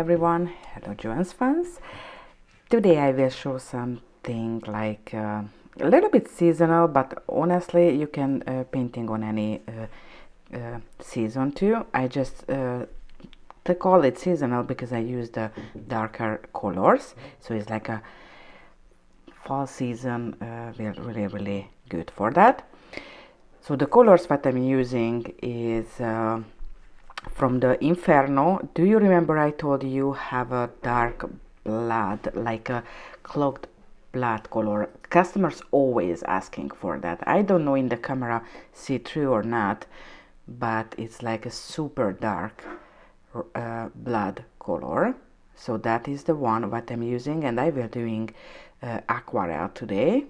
everyone, hello JOHENS fans. Today I will show something like a little bit seasonal, but honestly you can painting on any season too. I just to call it seasonal because I use the darker colors, so it's like a fall season, really good for that. So the colors that I'm using is from the Inferno. Do you remember I told you have a dark blood, like a clogged blood color? Customers always asking for that. I don't know in the camera see through or not, but it's like a super dark blood color. So that is the one what I'm using, and I will doing Aquarelle today.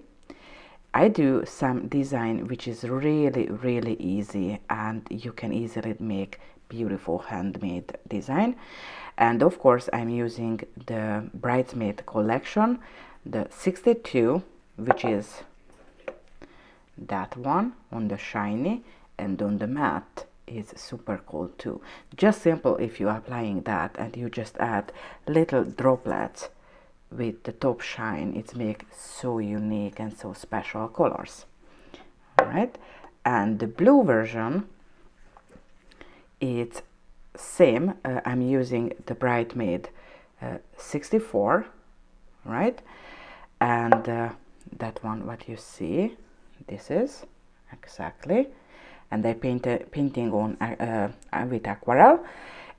I do some design which is really easy, and you can easily make beautiful handmade design. And of course I'm using the Bridesmaid collection, the 62, which is that one on the shiny, and on the matte is super cool too. Just simple if you are applying that and you just add little droplets with the top shine, it makes so unique and so special colors. All right, and the blue version, it's same. I'm using the Bridesmaid 64, right? And that one what you see, this is exactly, and I painting on with Aquarelle.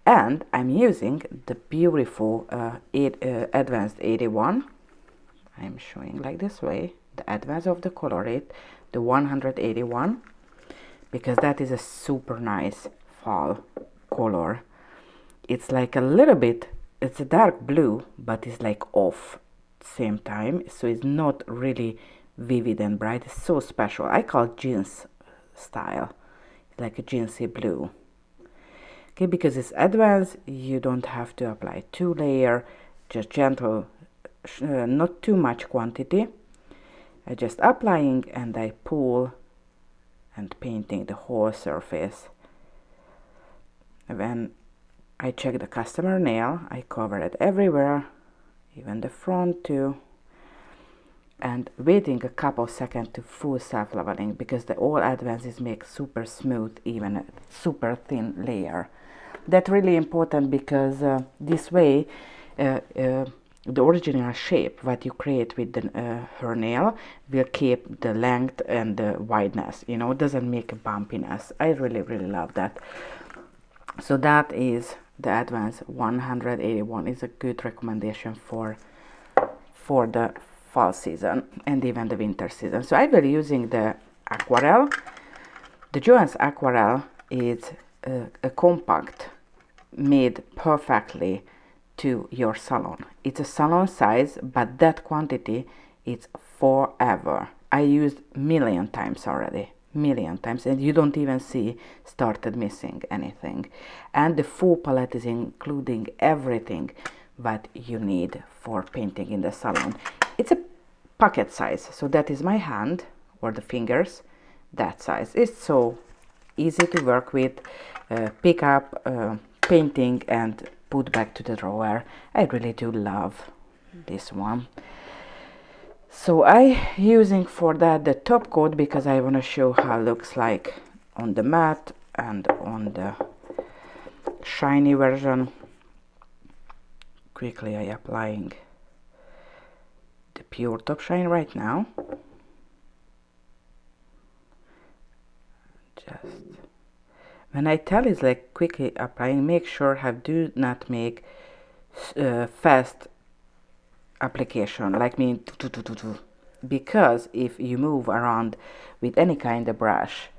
And I'm using the beautiful Advanced 81. I'm showing like this way, the advance of the color rate, the 181, because that is a super nice fall color. It's like a little bit, it's a dark blue, but it's like off same time, so it's not really vivid and bright. It's so special. I call it jeans style. It's like a jeansy blue. Okay, because it's advanced, you don't have to apply 2 layers, just gentle, not too much quantity. I just applying and I pull and painting the whole surface. When I check the customer nail, I cover it everywhere, even the front too, and waiting a couple seconds to full self-leveling, because the all advances make super smooth, even a super thin layer. That's really important, because this way the original shape what you create with the, her nail will keep the length and the wideness, you know, doesn't make a bumpiness. I really love that. So that is the Advanced 181 is a good recommendation for the fall season and even the winter season. So I will using the Aquarelle. The JOHENS Aquarelle is a compact, made perfectly to your salon. It's a salon size, but that quantity is forever. I used million times already, million times, and you don't even see started missing anything. And the full palette is including everything that you need for painting in the salon. It's a pocket size, so that is my hand or the fingers, that size. It's so easy to work with, pick up, painting and put back to the drawer. I really do love this one. So I using for that the top coat, because I want to show how it looks like on the matte and on the shiny version. Quickly I applying the pure top shine right now. Just when I tell it's like quickly applying, make sure do not make fast application like me, because if you move around with any kind of brush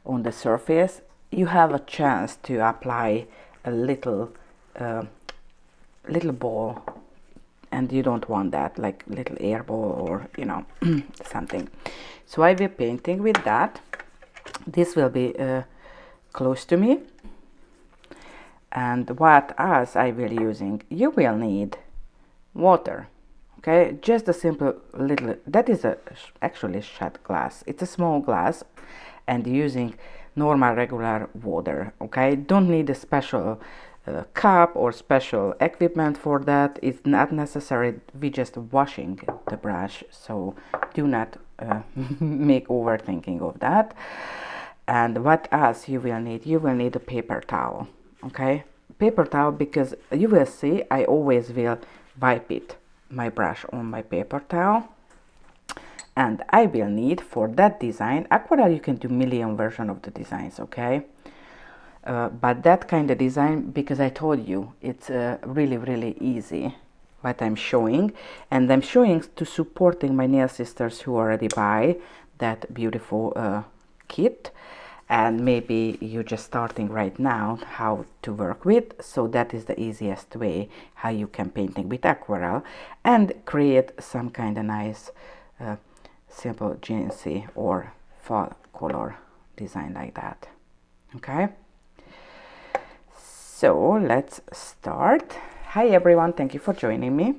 on the surface, you have a chance to apply a little ball, and you don't want that, like little air ball or you know something. So I will painting with that. This will be close to me. And what else I will using? You will need water. Okay, just a simple little, that is actually shot glass. It's a small glass, and using normal regular water. Okay, don't need a special cup or special equipment for that. It's not necessary. We just washing the brush, so do not make overthinking of that. And what else you will need? You will need a paper towel. Okay, paper towel, because you will see I always will wipe it, my brush, on my paper towel. And I will need for that design, Aquarelle you can do million version of the designs, okay? But that kind of design, because I told you it's really easy what I'm showing, and I'm showing to supporting my nail sisters who already buy that beautiful kit, and maybe you're just starting right now how to work with. So that is the easiest way how you can painting with Aquarelle and create some kind of nice simple jeansy or fall color design like that. Okay, so let's start. Hi everyone, thank you for joining me.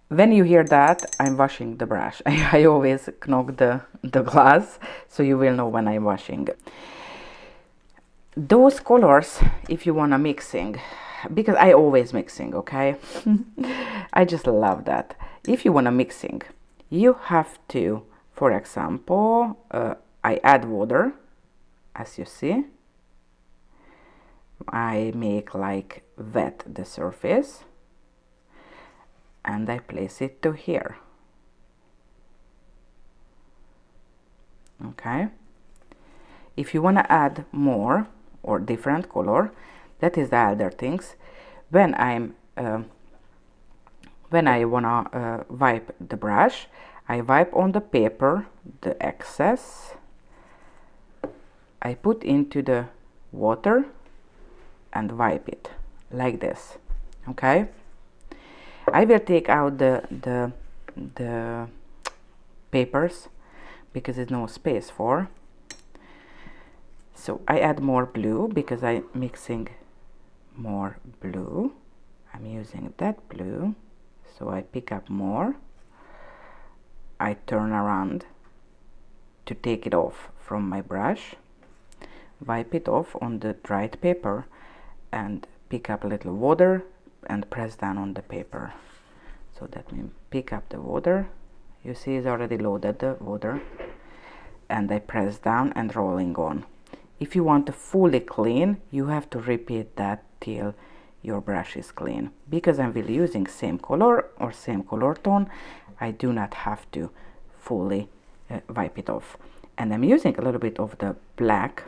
When you hear that, I'm washing the brush. I always knock the glass, so you will know when I'm washing. Those colors, if you wanna mixing, because I always mixing, okay? I just love that. If you wanna mixing, you have to, for example, I add water, as you see. I make like wet the surface, and I place it to here. Okay. If you want to add more or different color, that is the other things. When I wanna wipe the brush, I wipe on the paper the excess. I put into the water and wipe it like this. Okay. I will take out the papers because there's no space for. So I add more blue because I'm mixing more blue. I'm using that blue, so I pick up more. I turn around to take it off from my brush, wipe it off on the dried paper, and pick up a little water and press down on the paper. So that means pick up the water. You see it's already loaded, the water, and I press down and rolling on. If you want to fully clean, you have to repeat that till your brush is clean. Because I'm really using same color or same color tone, I do not have to fully wipe it off. And I'm using a little bit of the black.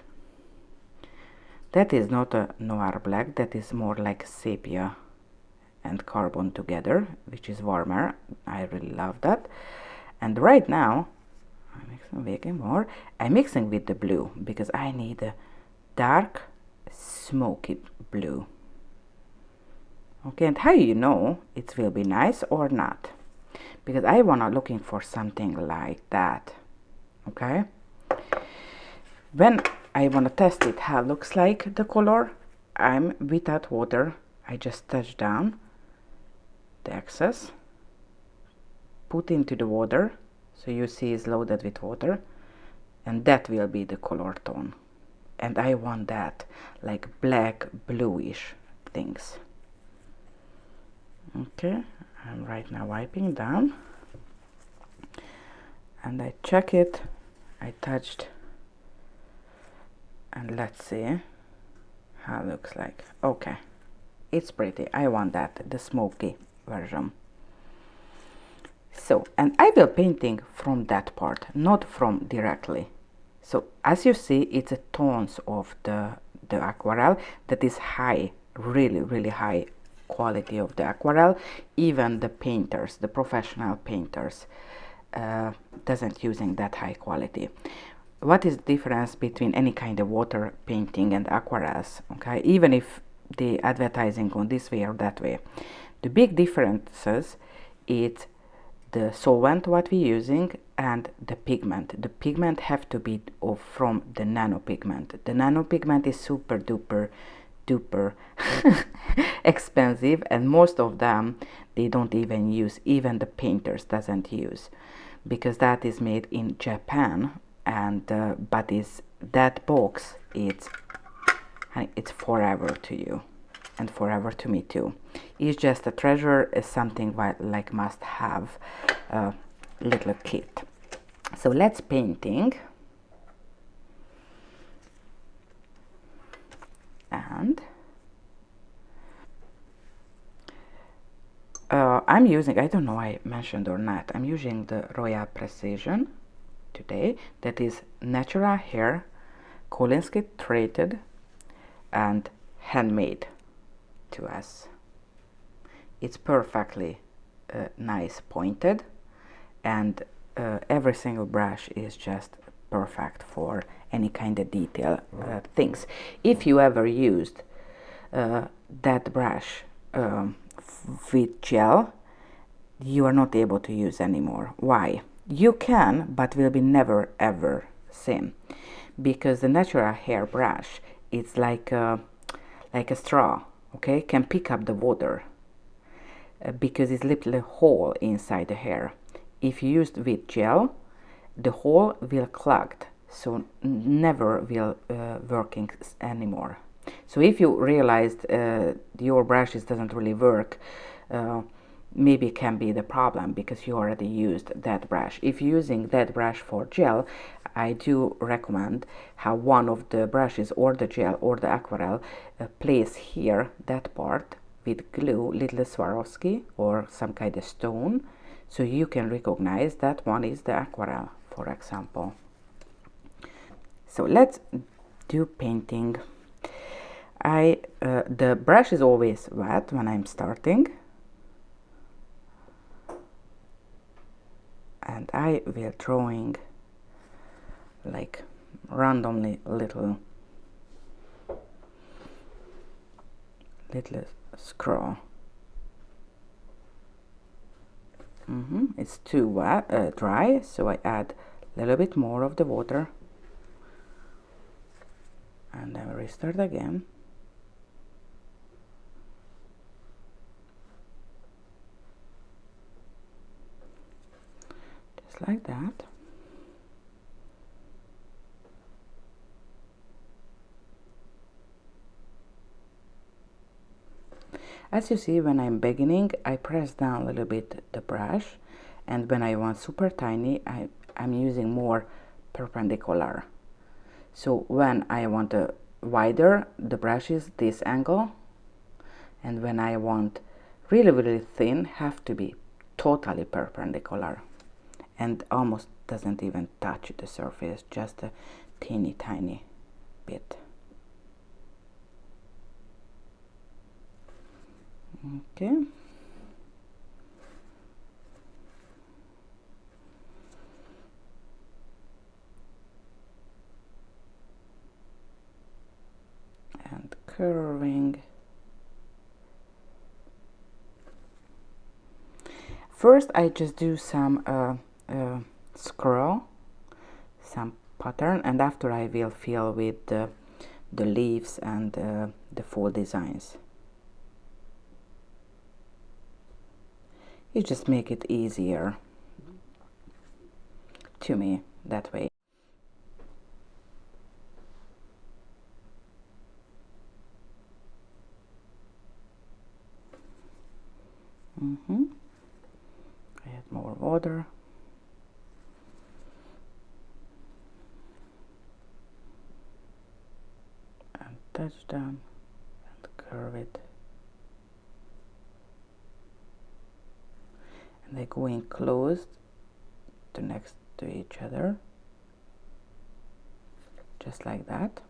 That is not a noir black, that is more like sepia and carbon together, which is warmer. I really love that. And right now I'm mixing more. I'm mixing with the blue because I need a dark smoky blue. Okay, and how you know it will be nice or not? Because I wanna looking for something like that. Okay, when I wanna test it how it looks like the color, I'm without water. I just touch down the excess, put into the water, so you see it's loaded with water, and that will be the color tone. And I want that like black bluish things. Okay, I'm right now wiping down and I check it. I touched, and let's see how it looks like. Okay, it's pretty. I want that, the smoky version. So, and I will painting from that part, not from directly. So as you see, it's a tones of the Aquarelle that is high, really high quality of the Aquarelle. Even the painters, the professional painters, doesn't using that high quality. What is the difference between any kind of water painting and aquarelles? Okay, even if the advertising on this way or that way, the big differences is the solvent what we're using and the pigment. The pigment have to be from the nano pigment. The nano pigment is super duper expensive, and most of them they don't even use, even the painters doesn't use, because that is made in Japan. And but is that box, it's forever to you. and forever to me too. It's just a treasure, is something like must have little kit. So let's painting. And I'm using, I don't know I mentioned or not, I'm using the Royal Precision today. That is natural hair, Kolinsky treated and handmade to us. It's perfectly nice pointed, and every single brush is just perfect for any kind of detail things. If you ever used that brush with gel, you are not able to use anymore. Why? You can, but will be never ever same, because the natural hair brush, it's like a straw, okay, can pick up the water because it's little hole inside the hair. If you used with gel, the hole will clogged, so never will working anymore. So if you realized your brushes doesn't really work, maybe it can be the problem because you already used that brush. If you're using that brush for gel, I do recommend how one of the brushes or the gel or the Aquarelle place here that part with glue, little Swarovski or some kind of stone, so you can recognize that one is the Aquarelle, for example. So let's do painting. The brush is always wet when I'm starting, and I will drawing like randomly little scroll. It's too wet, dry, so I add a little bit more of the water, and then restart again. Just like that. As you see, when I'm beginning, I press down a little bit the brush, and when I want super tiny, I'm using more perpendicular. So when I want a wider, the brush is this angle, and when I want really really thin, have to be totally perpendicular and almost doesn't even touch the surface, just a teeny tiny bit. Okay. And curving. First I just do some scroll, some pattern, and after I will fill with the leaves and the full designs. You just make it easier to me that way. I add more water. And touch down and curve it. And they go in closed to next to each other, just like that.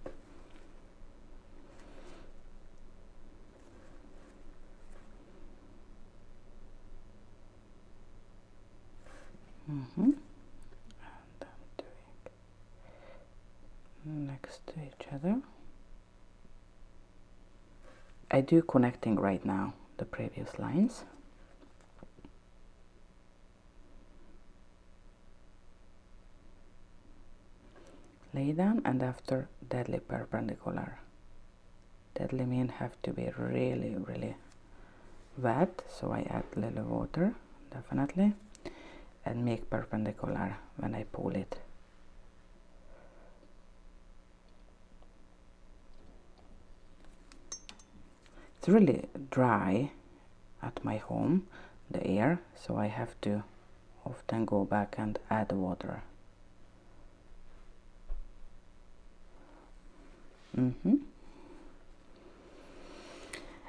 And I'm doing next to each other. I do connecting right now the previous lines. Lay down, and after deadly perpendicular. Deadly mean have to be really really wet, so I add a little water definitely, and make perpendicular when I pull it. It's really dry at my home, the air, so I have to often go back and add water.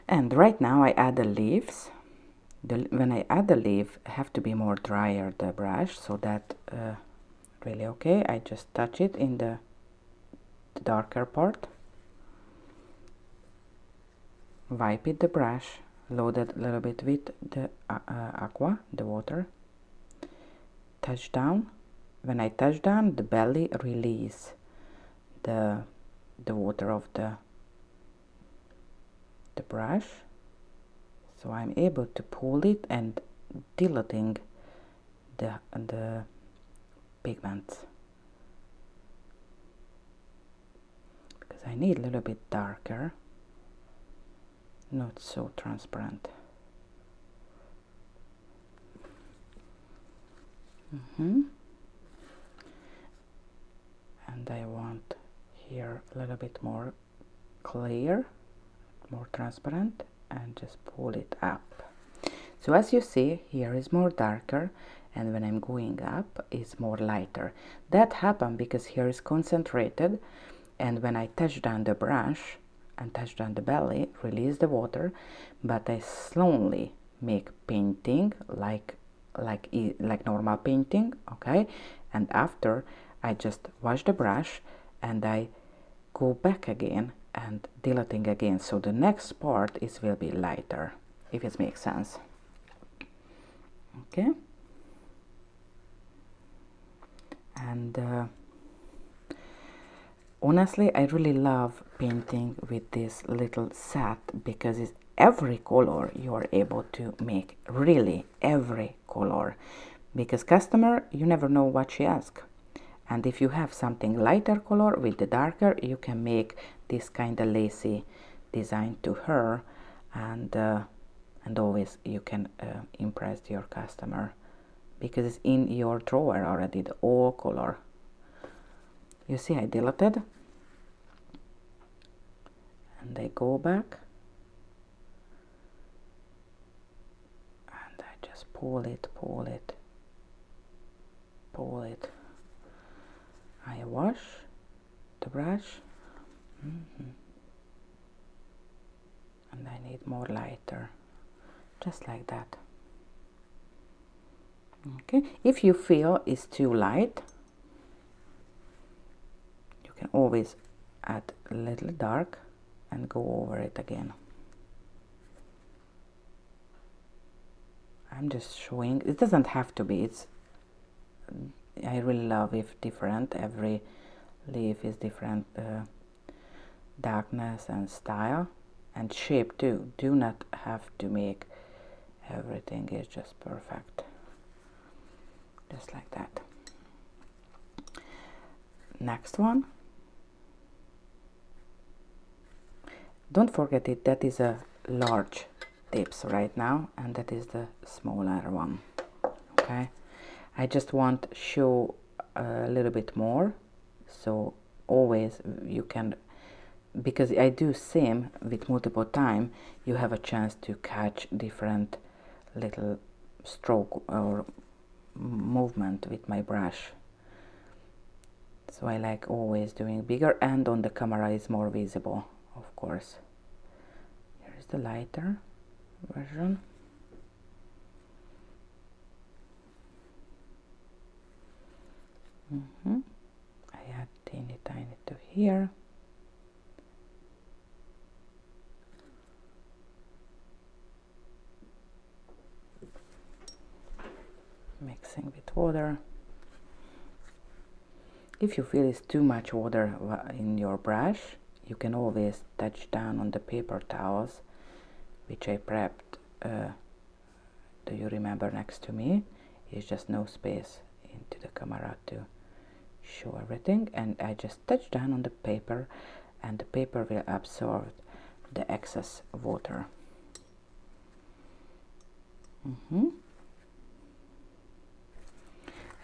And right now I add the leaves. When I add the leaf, I have to be more drier the brush, so that really okay. I just touch it in the darker part, wipe it the brush, load it a little bit with the aqua, the water, touch down. When I touch down, the belly release the water of the brush, so I'm able to pull it and diluting the pigments, because I need a little bit darker, not so transparent. And I want here a little bit more clear, more transparent, and just pull it up. So as you see, here is more darker, and when I'm going up, it's more lighter. That happened because here is concentrated, and when I touch down the brush and touch down the belly, release the water, but I slowly make painting like normal painting, okay? And after, I just wash the brush and I go back again and diluting again, so the next part will be lighter, if it makes sense. Okay, and honestly, I really love painting with this little set, because it's every color you are able to make, really every color, because customer, you never know what she asks. And if you have something lighter color with the darker, you can make this kind of lacy design to her, and always you can impress your customer, because it's in your drawer already, the all color. You see, I diluted and I go back and I just pull it. I wash the brush, and I need more lighter, just like that. Okay, if you feel it's too light, you can always add a little dark and go over it again. I'm just showing, it doesn't have to be, I really love if different, every leaf is different darkness and style and shape too. Do not have to make everything is just perfect, just like that. Next one, don't forget it, that is a large tips right now, and that is the smaller one. Okay, I just want to show a little bit more, so always you can, because I do same with multiple time, you have a chance to catch different little stroke or movement with my brush. So I like always doing bigger, and on the camera is more visible, of course. Here is the lighter version. I add teeny tiny to here. Mixing with water. If you feel it's too much water in your brush, you can always touch down on the paper towels, which I prepped. Do you remember next to me? It's just no space into the camera to show everything, and I just touch down on the paper, and the paper will absorb the excess water.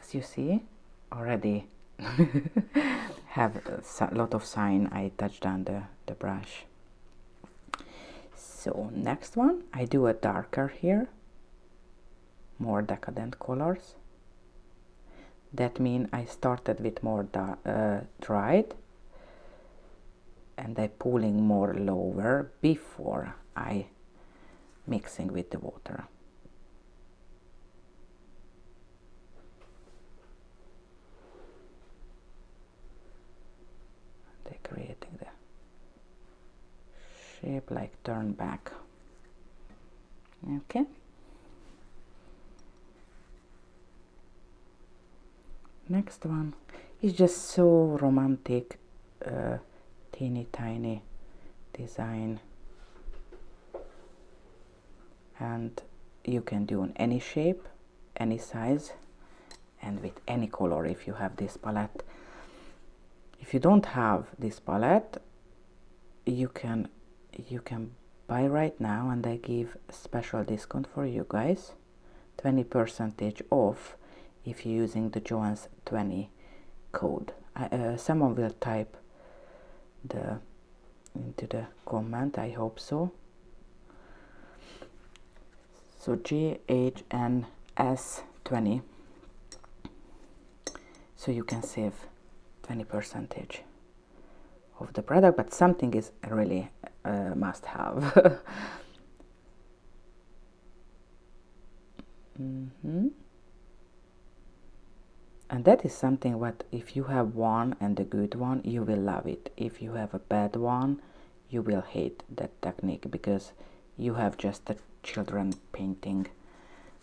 As you see, already have a lot of sign I touched down the brush. So next one, I do a darker here, more decadent colors. That means I started with more dried, and I pulling more lower before I mixing with the water. They're creating the shape like turn back. Okay. Next one is just so romantic, teeny tiny design, and you can do on any shape, any size, and with any color if you have this palette. If you don't have this palette, you can buy right now, and I give a special discount for you guys, 20% off if you're using the JOHENS 20 code. Someone will type into the comment, I hope so. So JHNS 20, so you can save 20% of the product, but something is really must have. And that is something what, if you have one and a good one, you will love it. If you have a bad one, you will hate that technique, because you have just a children painting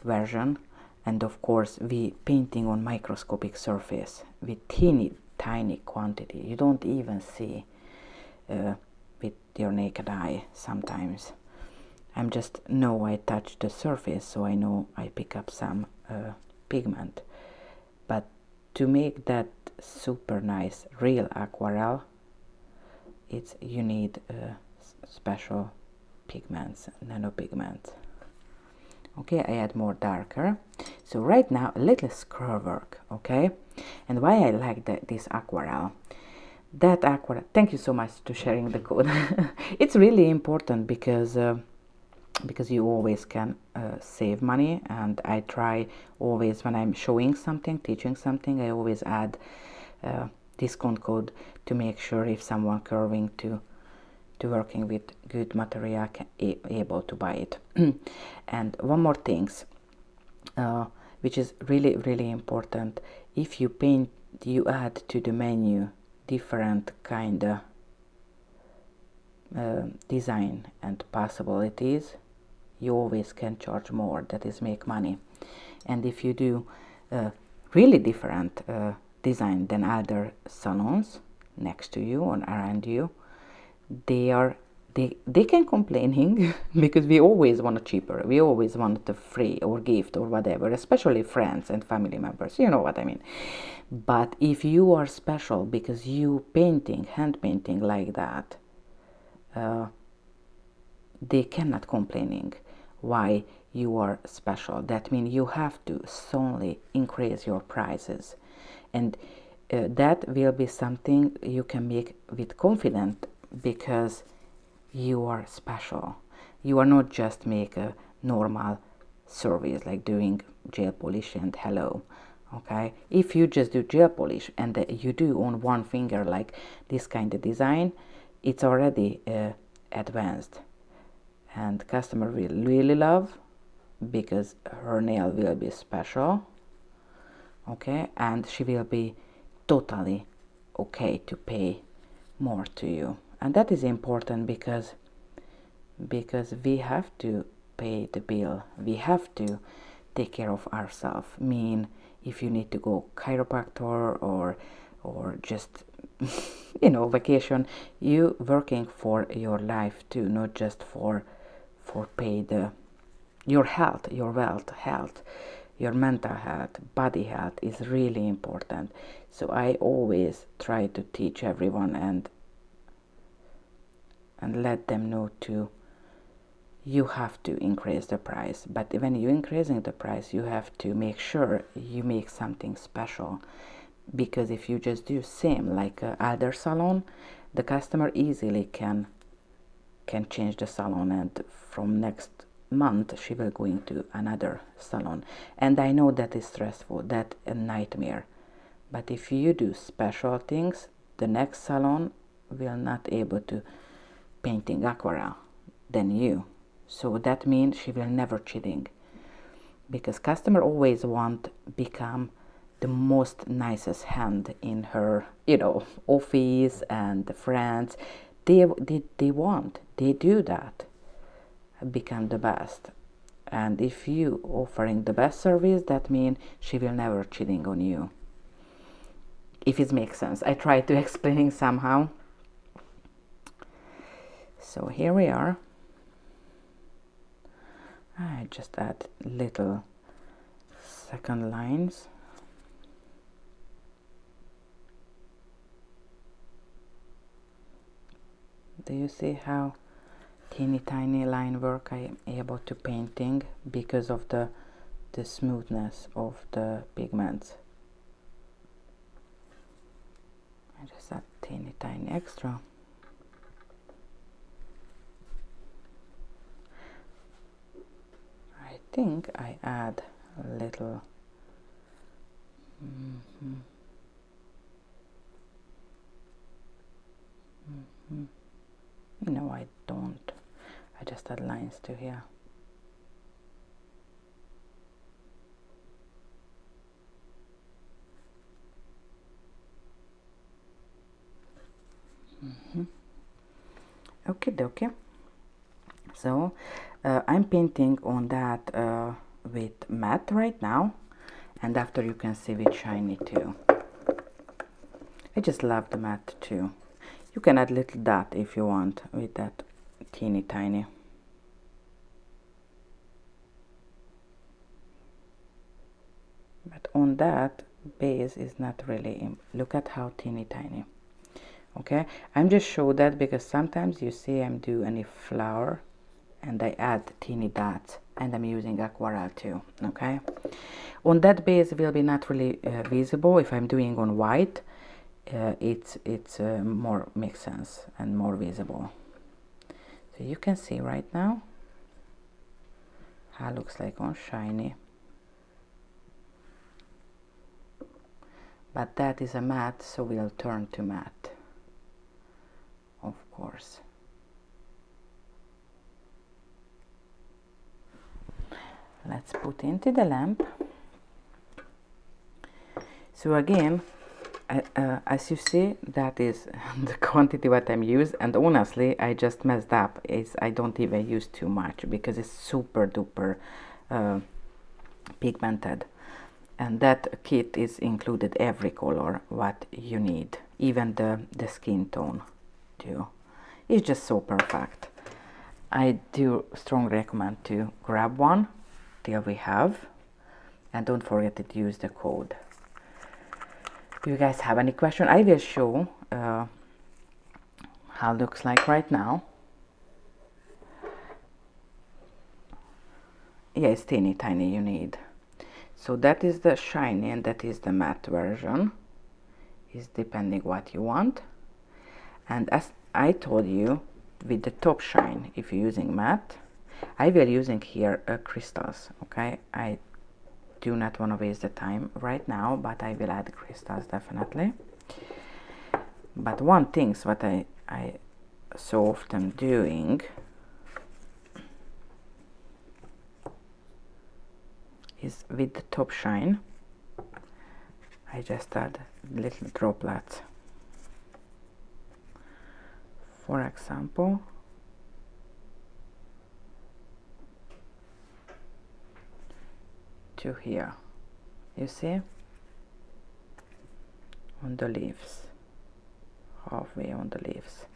version, and of course we painting on microscopic surface with teeny tiny quantity. You don't even see with your naked eye sometimes. I'm just know I touch the surface, so I know I pick up some pigment. But to make that super nice real aquarelle, you need special pigments, nano pigments. Okay, I add more darker. So right now a little screw work, okay? And why I like this aquarelle, that aquarelle, thank you so much to sharing the code. It's really important because you always can save money, and I try always when I'm showing something, teaching something, I always add discount code to make sure if someone curving to working with good material can able to buy it. And one more things, which is really important, if you paint, you add to the menu different kind of design and possibilities, you always can charge more, that is make money. And if you do really different design than other salons next to you or around you, they can complaining because we always want it cheaper, we always want it free or gift or whatever, especially friends and family members, you know what I mean. But if you are special because you painting, hand painting like that, they cannot complaining why you are special. That means you have to solely increase your prices, and that will be something you can make with confidence, because you are special. You are not just make a normal service like doing gel polish and hello. Okay, if you just do gel polish and you do on one finger like this kind of design, it's already advanced, and customer will really love, because her nail will be special. Okay, and she will be totally okay to pay more to you. And that is important because we have to pay the bill, we have to take care of ourselves. Mean, if you need to go chiropractor or just you know, vacation, you working for your life too, not just for pay your health, your wealth, health, your mental health, body health is really important. So I always try to teach everyone and let them know too, you have to increase the price. But when you're increasing the price, you have to make sure you make something special, because if you just do same like other salon, the customer easily can can change the salon, and from next month she will go into another salon, and I know that is stressful, that a nightmare. But if you do special things, the next salon will not able to painting aquarelle than you. So that means she will never cheating, because customer always want become the most nicest hand in her, you know, office and the friends. They want, they do that, become the best. And if you offering the best service, that means she will never cheating on you. If it makes sense, I try to explaining somehow. So here we are. I just add little second lines. Do you see how teeny tiny line work I am able to painting because of the smoothness of the pigments? I just add teeny tiny extra. I think I add a little no, I don't. I just add lines to here. Okay, dokie. So I'm painting on that with matte right now, and after you can see with shiny too. I just love the matte too. You can add little dot if you want with that teeny tiny. But on that base is not really, look at how teeny tiny. Okay, I'm just show that because sometimes you see I'm do any flower and I add teeny dots, and I'm using Aquarelle too. Okay, on that base will be not really visible. If I'm doing on white, it's more makes sense and more visible. So you can see right now how it looks like on shiny. But that is a matte, so we'll turn to matte, of course. Let's put into the lamp. So again, as you see, that is the quantity what I'm use, and honestly I just messed up. I don't even use too much because it's super duper pigmented, and that kit is included every color what you need, even the skin tone too. It's just so perfect. I do strongly recommend to grab one till we have, and don't forget to use the code. Do you guys have any question? I will show how it looks like right now. Yeah, it's teeny tiny you need. So that is the shiny and that is the matte version. Is depending what you want. And as I told you, with the top shine, if you're using matte, I will using here crystals. Okay, I do not want to waste the time right now, but I will add crystals definitely. But one thing what I so often doing is with the top shine, I just add little droplets. For example, to here, you see, on the leaves, halfway on the leaves.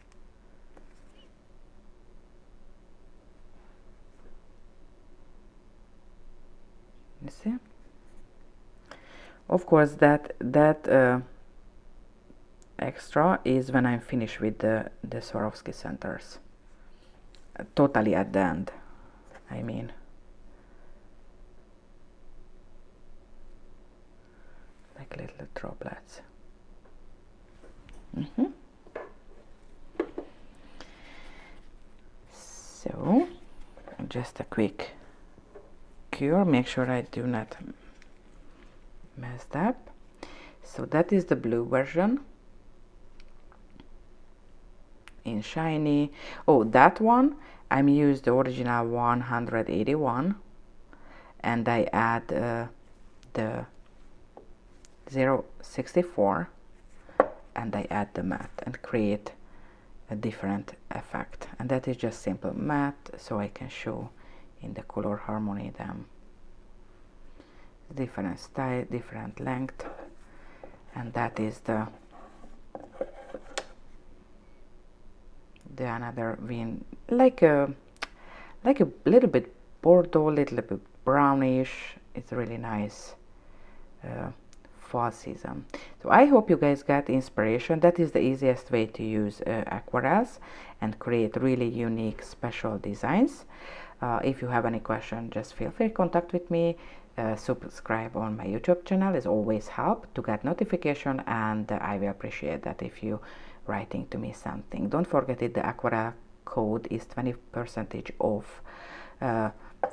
You see? Of course, that extra is when I'm finished with the Swarovski centers. Totally at the end, I mean. Like little droplets. just a quick cure. Make sure I do not mess up. So that is the blue version in shiny. Oh, that one I'm used the original 181, and I add the 064, and I add the matte and create a different effect. And that is just simple matte, so I can show in the color harmony them different style, different length. And that is the another win, like a little bit bordeaux, little bit brownish. It's really nice fall season. So I hope you guys got inspiration. That is the easiest way to use aquarelles and create really unique special designs. If you have any question, just feel free to contact with me. Subscribe on my YouTube channel is always help to get notification, and I will appreciate that if you writing to me something. Don't forget it, the Aquarelle code is 20% off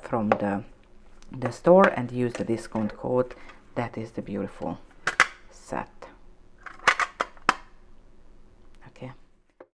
from the store, and use the discount code. That is the beautiful set.